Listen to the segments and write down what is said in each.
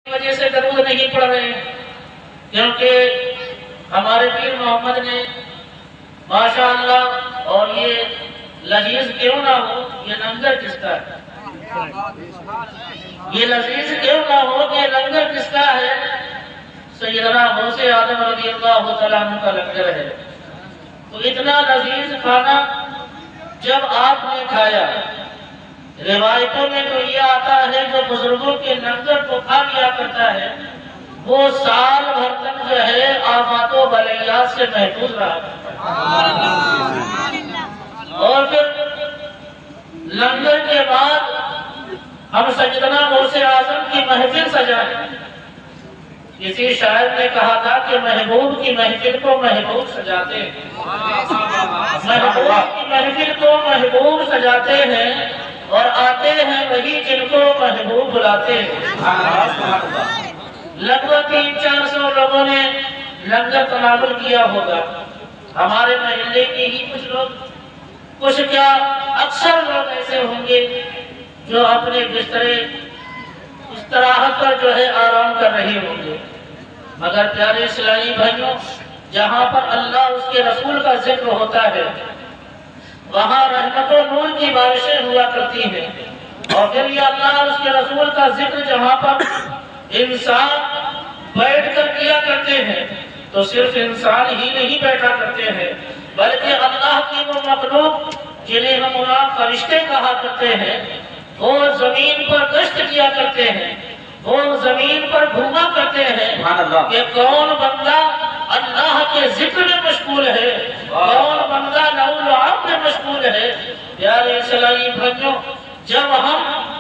وجہ سے درود نہیں پڑھ رہے ہیں، کیونکہ ہمارے پیر محمد نے ماشاءاللہ، اور یہ لذیذ کیوں نہ ہو، یہ لنگر کس کا ہے؟ یہ لذیذ کیوں نہ ہو کہ یہ لنگر کس کا ہے؟ سیدنا غوث آدم رضی اللہ تعالیٰ عنہ کا لنگر ہے۔ تو اتنا لذیذ کھانا جب آپ نے کھایا، روایتوں میں تو یہ آتا ہے جو بزرگوں کے لنگر کو کھا لیا کرتا ہے وہ سال بھر تک جو ہے آفات و بلیات سے محفوظ رہا کرتا ہے۔ اور پھر لنگر کے بعد ہم سیدنا غوث اعظم کی محفل سجائیں۔ کسی شاعر نے کہا تھا کہ محبوب کی محفل کو محبوب سجاتے ہیں، محبوب کی محفل کو محبوب سجاتے ہیں، اور آتے ہیں وہی جن کو محبوب بلاتے ہیں۔ لگ بھگ 300-400 لوگوں نے لنگر تناول کیا ہوگا، ہمارے محلے کے ہی کچھ لوگ، کچھ کیا اکثر لوگ ایسے ہوں گے جو اپنے بسترے استراحت پر جو ہے آرام کر رہے ہوں گے۔ مگر پیارے اسلامی بھائیوں، جہاں پر اللہ اس کے رسول کا ذکر ہوتا ہے وہاں رحمت و نور کی بارشیں ہوا کرتی ہیں، اور پھر یہ اللہ اور اس کے رسول کا ذکر جہاں پر انسان بیٹھ کر کیا کرتے ہیں تو صرف انسان ہی نہیں بیٹھا کرتے ہیں بلکہ اللہ کی وہ مخلوق جنہیں ہم فرشتے کہا کرتے ہیں وہ زمین پر گشت کیا کرتے ہیں، وہ زمین پر گھوما کرتے ہیں کہ کون بندہ اللہ کے ذکر میں مشغول ہے، کون بندہ لہو لعب میں مشغول ہے۔ پیارے اسلامی بھائیوں، جب ہم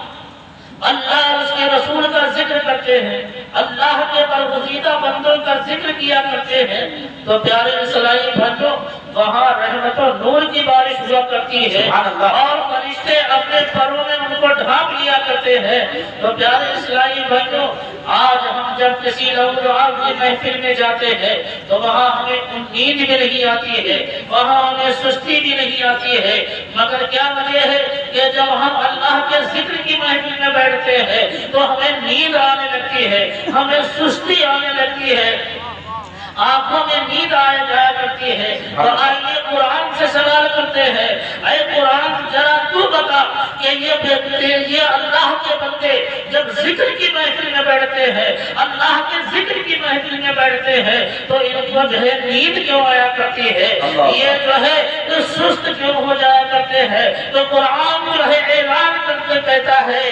اللہ اور اس کے رسول کا ذکر کرتے ہیں، اللہ کے برگزیدہ بندوں کا ذکر کیا کرتے ہیں تو پیارے اسلامی بھائیوں وہاں رحمت و نور کی بارش ہوا کرتی ہے، اور فرشتے اپنے پروں میں ان کو ڈھانپ لیا کرتے ہیں۔ تو پیارے اسلامی بھائیوں، آج ہم جب کسی لہو لعب کی محفل میں جاتے ہیں تو وہاں ہمیں نیند بھی نہیں آتی ہے، وہاں ہمیں سستی بھی نہیں آتی ہے، مگر کیا وجہ ہے کہ جب ہم اللہ کے ذکر کی محفل میں بیٹھتے ہیں تو ہمیں نیند آنے لگتی ہے، ہمیں سستی آنے لگتی ہے، آنکھوں میں نیند آئے جایا کرتی ہے۔ تو آئیے قرآن سے سوال کرتے ہیں، اے قرآن ذرا تو بتا کہ یہ اللہ کے بندے جب ذکر کی محفل میں بیٹھتے ہیں، اللہ کے ذکر کی محفل میں بیٹھتے ہیں تو ان کو جو ہے نیند کیوں آیا کرتی ہے، یہ جو ہے سست کیوں ہو جایا کرتے ہیں؟ تو قرآن جو ہے اعلان کرتے کہتا ہے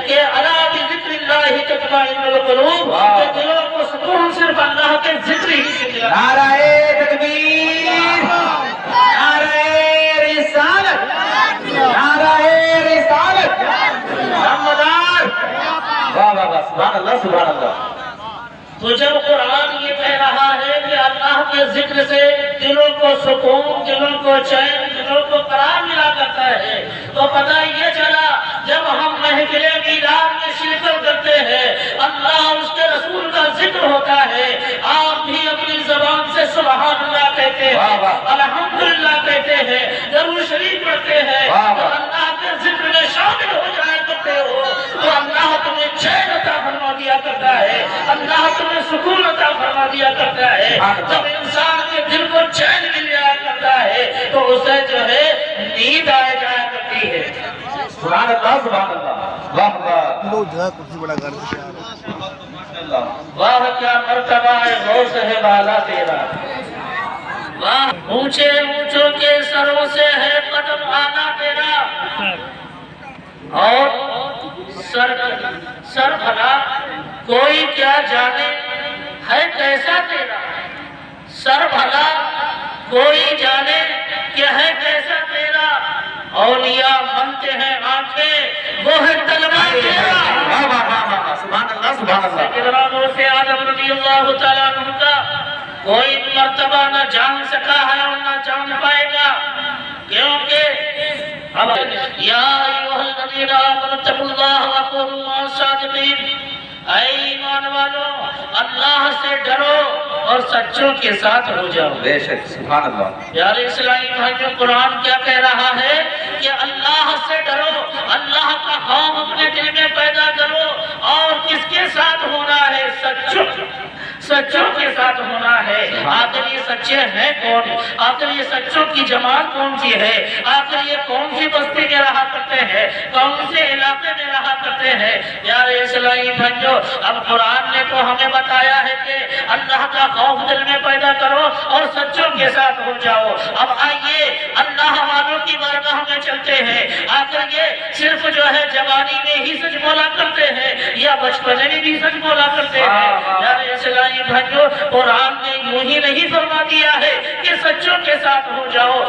کہ الا بذکر اللہ تطمئن القلوب، کہ دلوں کو سکون صرف اللہ کے ذکر ہی سے ملا۔ نعرہ تکبیر، نعرہ رسالت، نعرہ رسالت، نمدار، واہ واہ واہ، سبحان اللہ سبحان اللہ۔ تو جب قرآن یہ کہہ رہا ہے کہ اللہ کے ذکر سے دلوں کو سکون، دلوں کو چین، دلوں کو قرار ملا کرتا ہے تو پتہ یہ چلا جب ہم محفل میلاد میں شرکت کرتے ہیں، اللہ اور اس کے رسول کا ذکر ہوتا ہے، آپ بھی اپنی زبان سے سبحان اللہ کہتے ہیں، الحمدللہ کہتے ہیں، درود شریف پڑھتے ہیں، تو اللہ کے ذکر میں شامل ہو جایا کرتے ہو تو اللہ تمہیں چین عطا فرما دیا کرتا ہے، اللہ تمہیں سکون عطا فرما دیا کرتا ہے۔ جب انسان کے دل کو چین مل جایا کرتا ہے تو اسے جو ہے نیند آ جایا کرتی ہے۔ سبحان اللہ سبحان اللہ، واہ واہ، لو جگہ کرسی بڑا کر واہ کیا مرتبہ ہے غوث ہے بالا تیرا، واہ اونچے اونچوں کے سروں سے ہے قدم آنا تیرا، اور سر بھلا کوئی کیا جانے ہے کیسا تیرا، سر بھلا کوئی جانے کہ ہے کیسا تیرا، اولیاء بنتے ہیں آنکھیں وہ ہے طلبہ تیرا۔ واہ واہ واہ، سبحان اللہ سبحان اللہ۔ سیدنا غوث آدم رضی اللہ تعالیٰ عنہ کا کوئی مرتبہ نہ جان سکا ہے اور نہ جان پائے گا، کیونکہ یا ایوہ الذین آمنوا اتقوا اللہ وکونوا مع الصادقین، اے ایمان والو اللہ سے ڈرو اور سچوں کے ساتھ ہو جاؤ۔ بے شک، سبحان اللہ۔ پیارے اسلامی بھائیوں، قرآن کیا کہہ رہا ہے کہ اللہ سے ڈرو، اللہ کا خوف اپنے دل میں پیدا کرو، اور کس کے ساتھ ہونا ہے؟ ہے، آخر یہ سچے ہیں کون، آخر یہ سچوں کی جماعت کون سی ہے، آخر یہ کون سی بستی میں رہا کرتے ہیں، کون سے علاقے میں رہا کرتے ہیں۔ پیارے اسلامی بھائیو، اب قرآن نے تو ہمیں بتایا ہے کہ اللہ کا خوف دل میں پیدا کرو اور سچوں کے ساتھ ہو جاؤ۔ اب آئیے اللہ والوں کی بارگاہ میں چلتے ہیں، آخر یہ صرف جو ہے جوانی میں ہی سچ بولا کرتے ہیں یا بچپنے میں بھی سچ بولا کرتے ہیں؟ پیارے اسلامی بھائیو، قرآن نے یوں ہی نہیں فرما دیا ہے کہ سچوں کے ساتھ ہو جاؤ،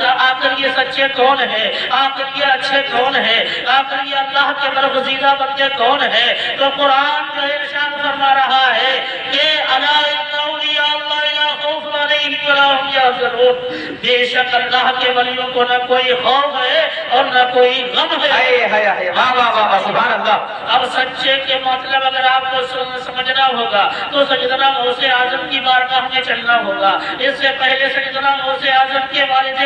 آخر یہ سچے کون ہیں، آخر یہ اچھے کون ہیں، آخر یہ اللہ کے برگزیدہ بندے کون ہیں؟ تو قرآن جو ارشاد فرما رہا ہے کہ الا ان اولیاء اللہ لا خوف علیہم ولا هم یحزنون، بے شک اللہ کے ولیوں کو نہ کوئی خوف ہے اور نہ کوئی غم ہے۔ واہ واہ واہ، سبحان اللہ۔ اب سچے کے مطلب اگر آپ کو سمجھنا ہوگا تو سیدنا غوث اعظم کی بارگاہ میں چلنا ہوگا، اس سے پہلے سیدنا غوث اعظم کے والد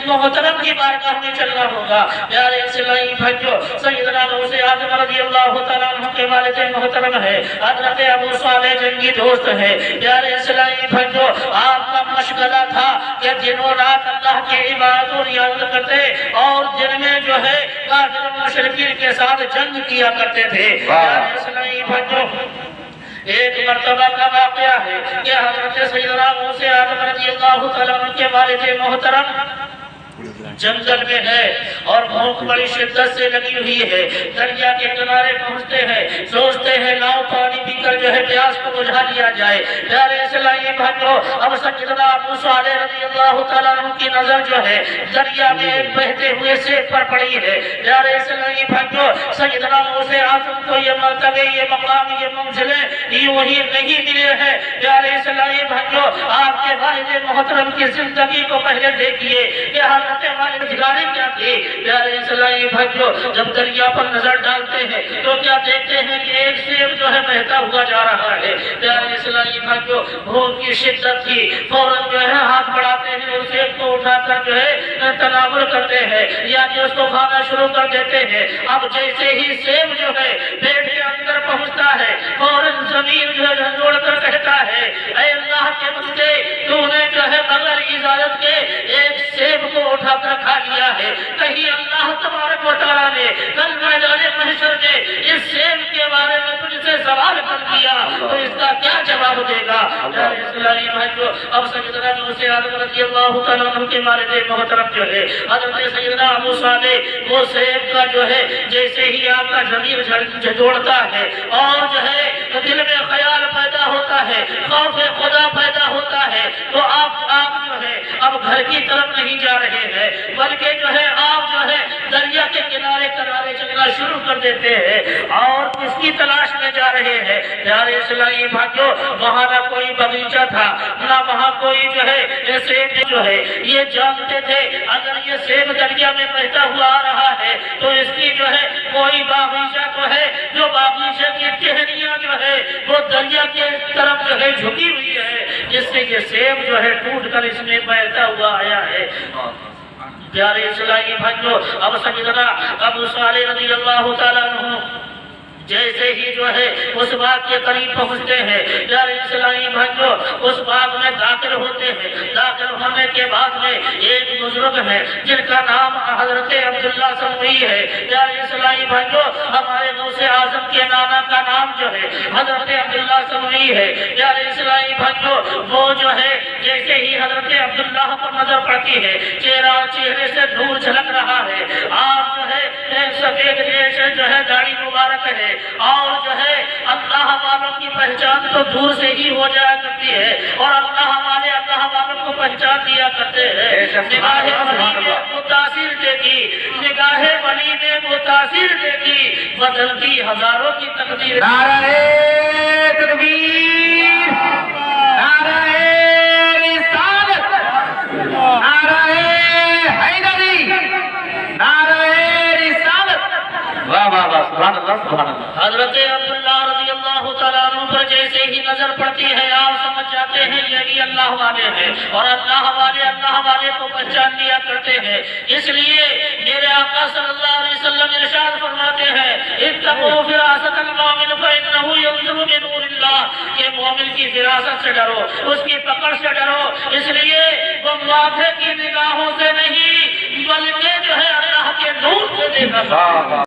محترم کی بارگاہ میں چلنا ہوگا۔ پیارے اسلامی بھائیو، سیدنا غوث اعظم رضی اللہ تعالیٰ عنہ کے والد محترم ہے حضرت ابو صالح جنگی دوست ہے۔ پیارے اسلامی بھائیو، آپ کا مشغلہ تھا کہ دنوں رات اللہ کی عبادت و ریاضت کرتے اور دن میں جو ہے کافر و مشرکین کے ساتھ جنگ کیا کرتے تھے۔ پیارے اسلامی بھائیو، ایک مرتبہ کا واقعہ ہے کہ حضرت سیدنا غوث اعظم رضی اللہ تعالیٰ عنہ کے والد محترم جنگل میں ہے اور بھوک بڑی شدت سے لگی ہوئی ہے، دریا کے کنارے پہنچتے ہیں، سوچتے ہیں لاؤ پانی پی کر جو ہے پیاس کو بجھا لیا جائے۔ پیارے اسلامی بھائیو، اب سیدنا ابو صالح رضی اللہ تعالیٰ عنہ کی نظر جو ہے دریا میں ایک بہتے ہوئے سیب پر پڑی ہے۔ پیارے اسلامی بھائیو، سیدنا غوث اعظم کو یہ مرتبے، یہ مقام، یہ منزلیں یوں ہی نہیں ملے ہیں۔ پیارے اسلامی بھائیو، آپ کے والد محترم کی زندگی کو پہلے دیکھیے کہ حضرت گزاری کیا تھی۔ پیارے اسلامی بھائیو، جب دریا پر نظر ڈالتے ہیں تو کیا دیکھتے ہیں کہ ایک سیب جو ہے بہتا ہوا جا رہا ہے۔ پیارے اسلامی بھائیو، بھوک کی شدت تھی، فوراً جو ہے ہاتھ بڑھاتے ہیں اور سیب کو اٹھا کر جو ہے تناول کرتے ہیں، یعنی اس کو کھانا شروع کر دیتے ہیں۔ اب جیسے ہی سیب جو ہے پیٹ کے اندر پہنچتا ہے، فوراً زمین جو ہے جھنجھوڑ کر کہتا ہے اے اللہ کے بندے، تو نے جو ہے بغیر اجازت کے ایک سیب کو اٹھا کر کھا لیا ہے، کہیں اللہ تبارک و تعالیٰ نے کل میدان محشر میں اس سیب کے بارے میں تجھ سے سوال کر دیا تو اس کا کیا جواب دے گا؟ پیارے اسلامی بھائیو، اب سیدنا غوث اعظم رضی اللہ تعالیٰ عنہ کے والد محترم جو ہے حضرت سیدنا ابو صالح، وہ سیب کا جو ہے جیسے ہی آپ کا ضمیر جھنجھوڑتا ہے اور جو ہے دل میں خیال پیدا ہوتا ہے، خوف خدا پیدا ہوتا ہے، تو آپ جو ہے اب گھر کی طرف نہیں جا رہے ہیں بلکہ جو ہے آپ جو ہے دریا کے کنارے چلنا شروع کر دیتے ہیں اور کس کی تلاش میں جا رہے ہیں؟ پیارے اسلامی بھائیو، وہاں نہ کوئی باغیچہ تھا، نہ وہاں کوئی جو ہے سیب جو ہے، یہ جانتے تھے اگر یہ سیب دریا میں بہتا ہوا آ رہا ہے تو اس کی جو ہے کوئی باغیچہ تو ہے، جو باغیچے کی ٹہنیاں جو ہے وہ دریا کے طرف جو ہے جھکی ہوئی ہے، جس سے یہ سیب جو ہے ٹوٹ کر اس میں بہتا ہوا آیا ہے۔ پیارے اسلامی بھائیو، اب سیدنا ابو صالح رضی اللہ تعالیٰ عنہ جیسے ہی جو ہے اس باغ کے قریب پہنچتے ہیں، پیارے اسلامی بھائیو اس باغ میں داخل ہوتے ہیں۔ داخل ہونے کے بعد میں ایک بزرگ ہے جن کا نام حضرت عبداللہ سنوی ہے۔ پیارے اسلامی بھائیو، ہمارے غوث اعظم کے نانا کا نام جو ہے حضرت عبداللہ سنوی ہے۔ پیارے اسلامی بھائیو، وہ جو ہے جیسے ہی حضرت عبداللہ پر نظر پڑتی ہے، چہرے سے نور جھلک رہا ہے، آپ جو ہے سفید ریش جو ہے داڑھی مبارک ہے اور جو ہے اللہ والوں کی پہچان تو دور سے ہی ہو جایا کرتی ہے اور اللہ والوں کو پہچان دیا کرتے ہیں۔ نگاہ ولی میں متاثر دیکھی، نگاہ ولی میں متاثر دیکھی، بدلتی ہزاروں کی تقدیر۔ نعرہ تکبیر، نعرہ رسالت، نعرہ حیدری، نعرہ رسالت۔ واہ واہ واہ، سبحان اللہ سبحان اللہ۔ حضرت عبداللہ رضی اللہ تعالیٰ عنہ پر جیسے ہی نظر پڑتی ہے آپ سمجھ جاتے ہیں یہ بھی اللہ والے ہیں اور اللہ والے کو پہچان لیا کرتے ہیں۔ اس لیے میرے آقا صلی اللہ علیہ وسلم ارشاد فرماتے ہیں اتقوا فراست المؤمن فإنه ينظر بنور اللہ، کہ مومن کی فراست سے ڈرو، اس کی پکڑ سے ڈرو، اس لیے وہ ماتھے کی نگاہوں سے نہیں بلکہ جو ہے اللہ کے نور سے دیکھا